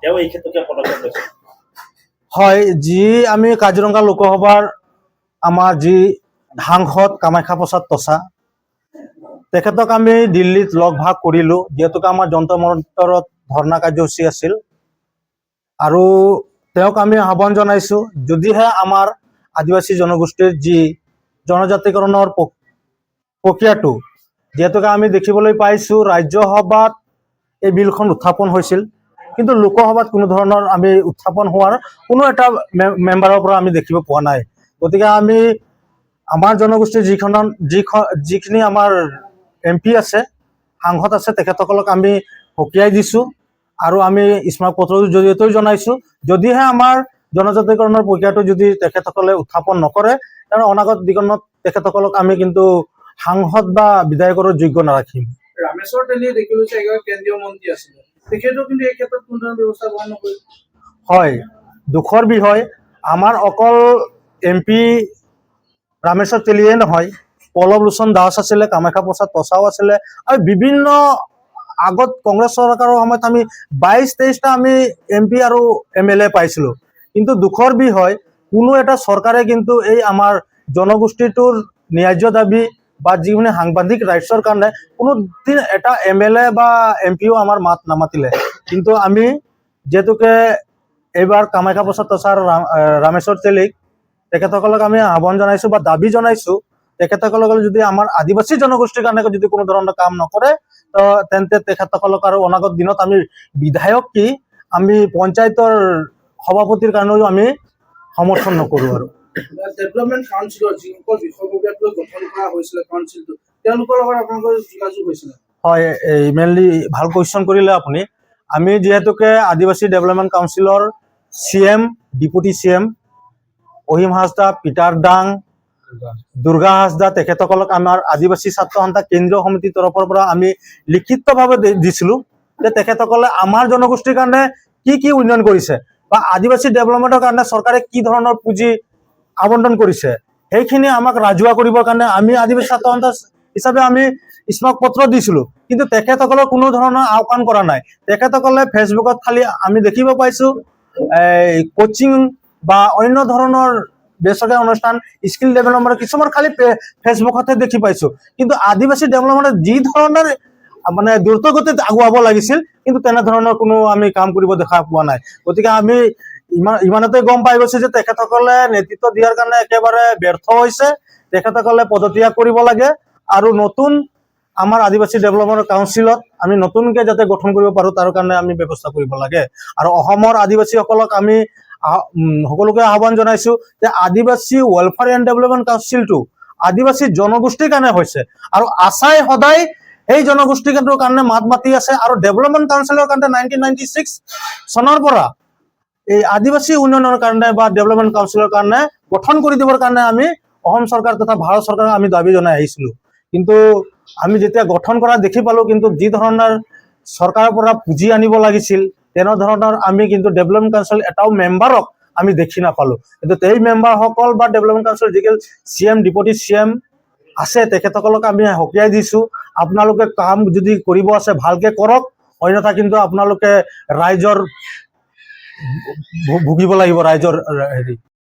তেওঁ এই ক্ষেত্ৰত কিবা পদক্ষেপ লৈছে? হয়, যি আমি কাজিৰঙা লোকসভাৰ আমাৰ যি সাংসদ কামাখ্যা প্ৰসাদ তছা, তেখেতক আমি দিল্লীত লগ ভাগ কৰিলোঁ, যিহেতুকে আমাৰ যন্ত্ৰ মন্তৰত ধৰ্ণা কাৰ্যসূচী আছিল। আৰু তেওঁক আমি আহ্বান জনাইছোঁ, যদিহে আমাৰ আদিবাসী জনগোষ্ঠীৰ যি জনজাতিকৰণৰ প্ৰক্ৰিয়াটো, যিহেতুকে আমি দেখিবলৈ পাইছোঁ ৰাজ্যসভাত এই বিলখন উত্থাপন হৈছিল, কিন্তু লোকসভাত কোনো ধৰণৰ আমি উত্থাপন হোৱাৰ কোনো এটা মেম্বাৰৰ পৰা আমি দেখিব পোৱা নাই। গতিকে আমি আমাৰ জনগোষ্ঠীৰ যিখিনি আমাৰ MP আছে, সাংসদ আছে, তেখেতসকলক আমি সকীয়াই দিছোঁ আৰু আমি স্মাৰক পত্ৰৰ জৰিয়তেও জনাইছোঁ, যদিহে আমাৰ জনজাতিকৰণৰ প্ৰক্ৰিয়াটো যদি তেখেতসকলে উত্থাপন নকৰে, তেনে অনাগত দিনত তেখেতসকলক আমি কিন্তু সাংসদ বা বিধায়কৰ যোগ্য নাৰাখিম। ৰামেশ্বৰ তেলীয়ে দেখিলোঁ যে এগৰাকী কেন্দ্ৰীয় মন্ত্ৰী আছিলে, তেখেতেও কিন্তু এই ক্ষেত্ৰত কোনো ধৰণৰ ব্যৱস্থা গ্ৰহণ নকৰিল। হয়, দুখৰ বিষয়। আমাৰ অকল MP ৰামেশ্বৰ তেলীয়ে নহয়, পল্লৱ লোচন দাস আছিলে, কামাখ্যা প্ৰসাদ তছাও আছিলে, আৰু বিভিন্ন আগত কংগ্ৰেছ চৰকাৰৰ সময়ত আমি 22-23টা আমি MP আৰু MLA পাইছিলোঁ। কিন্তু দুখৰ বিষয়, কোনো এটা চৰকাৰে কিন্তু এই আমাৰ জনগোষ্ঠীটোৰ ন্যায্য দাবী বা যিখিনি সাংবাদিক ৰাইটছৰ কাৰণে কোনোদিন এটা MLA বা MPও আমাৰ মাত নামাতিলে। কিন্তু আমি যিহেতুকে এইবাৰ কামাখ্যা প্ৰসাদ তছা আৰু ৰামেশ্বৰ তেলীক তেখেতসকলক আমি আহ্বান জনাইছোঁ বা দাবী জনাইছোঁ, তেখেতসকলক যদি আমাৰ আদিবাসী জনগোষ্ঠীৰ কাৰণে যদি কোনো ধৰণৰ কাম নকৰে, তেন্তে তেখেতসকলক আৰু অনাগত দিনত আমি বিধায়ক কি আমি পঞ্চায়তৰ সভাপতিৰ কাৰণেও আমি সমৰ্থন নকৰোঁ। আৰু ডেভেলপমেণ্ট কাউন্সিলৰ যিসকল বিষয়ববীয়াক লৈ গঠন কৰা হৈছিলে কাউন্সিলটো, তেওঁলোকৰ লগত আপোনালোকৰ যোগাযোগ হৈছিলে? হয়, মেইনলি ভাল কুৱেশ্যন কৰিলে আপুনি। আমি যিহেতুকে আদিবাসী ডেভেলপমেণ্ট কাউন্সিলৰ CM, deputy CM অহিম Hajda, Peter ডাং, দুৰ্গা হাজদা, তেখেতসকলক আমাৰ আদিবাসী ছাত্ৰ সন্থা কেন্দ্ৰীয় সমিতিৰ তৰফৰ পৰা আমি লিখিতভাৱে দিছিলোঁ যে তেখেতসকলে আমাৰ জনগোষ্ঠীৰ কাৰণে কি উন্নয়ন কৰিছে বা আদিবাসী ডেভেলপমেণ্টৰ কাৰণে চৰকাৰে কি ধৰণৰ পুঁজি আবণ্টন কৰিছে, সেইখিনি আমাক ৰাজহুৱা কৰিবৰ কাৰণে আমি আদিবাসী ছাত্ৰ সন্থা হিচাপে আমি স্মাৰক পত্ৰ দিছিলোঁ। কিন্তু তেখেতসকলৰ কোনো ধৰণৰ আওকাণ কৰা নাই। তেখেতসকলে ফেচবুকত খালি আমি দেখিব পাইছোঁ কোচিং বা অন্য ধৰণৰ বেচৰকাৰী অনুষ্ঠান, স্কিল ডেভেলপমেণ্টৰ কিছুমান খালি ফেচবুকতে দেখি পাইছোঁ। কিন্তু আদিবাসী ডেভেলপমেণ্টত যি ধৰণৰ মানে দ্ৰুতগতিত আগুৱাব লাগিছিল, কিন্তু তেনেধৰণৰ কোনো আমি কাম কৰিব দেখা পোৱা নাই। গতিকে আমি ইমানতে গম পাই গৈছোঁ যে তেখেতসকলে নেতৃত্ব দিয়াৰ কাৰণে একেবাৰে ব্যৰ্থ হৈছে। তেখেতসকলে পদত্যাগ কৰিব লাগে আৰু নতুন আমাৰ আদিবাসী ডেভেলপমেণ্ট কাউন্সিলত আমি নতুনকৈ যাতে গঠন কৰিব পাৰোঁ তাৰ কাৰণে আমি ব্যৱস্থা কৰিব লাগে। আৰু অসমৰ আদিবাসীসকলক আমি সকলোকে আহ্বান জনাইছোঁ যে আদিবাসী ৱেলফেয়াৰ এণ্ড ডেভেলপমেণ্ট কাউন্সিলটো আদিবাসী জনগোষ্ঠীৰ কাৰণে হৈছে আৰু আশাই সদায় এই জনগোষ্ঠীৰ কাৰণে মাত মাতি আছে। আৰু ডেভেলপমেণ্ট কাউন্সিলৰ কাৰণে 1996 চনৰ পৰা এই আদিবাসী উন্নয়নৰ কাৰণে বা ডেভেলপমেণ্ট কাউন্সিলৰ কাৰণে গঠন কৰি দিবৰ কাৰণে আমি অসম চৰকাৰ তথা ভাৰত চৰকাৰক আমি দাবী জনাই আহিছিলোঁ। কিন্তু আমি যেতিয়া গঠন কৰা দেখি পালোঁ, কিন্তু যি ধৰণৰ চৰকাৰৰ পৰা পুঁজি আনিব লাগিছিল তেনেধৰণৰ আমি কিন্তু ডেভেলপমেণ্ট কাউন্সিল এটাও মেম্বাৰক আমি দেখি নাপালোঁ। কিন্তু এই মেম্বাৰসকল বা ডেভেলপমেণ্ট কাউন্সিলৰ যিসকল CM, ডেপুটি CM আছে, তেখেতসকলক আমি সকীয়াই দিছোঁ, আপোনালোকে কাম যদি কৰিব আছে ভালকে কৰক, অন্যথা কিন্তু আপোনালোকে ৰাইজৰ ভুগিব লাগিব, ৰাইজৰ হেৰি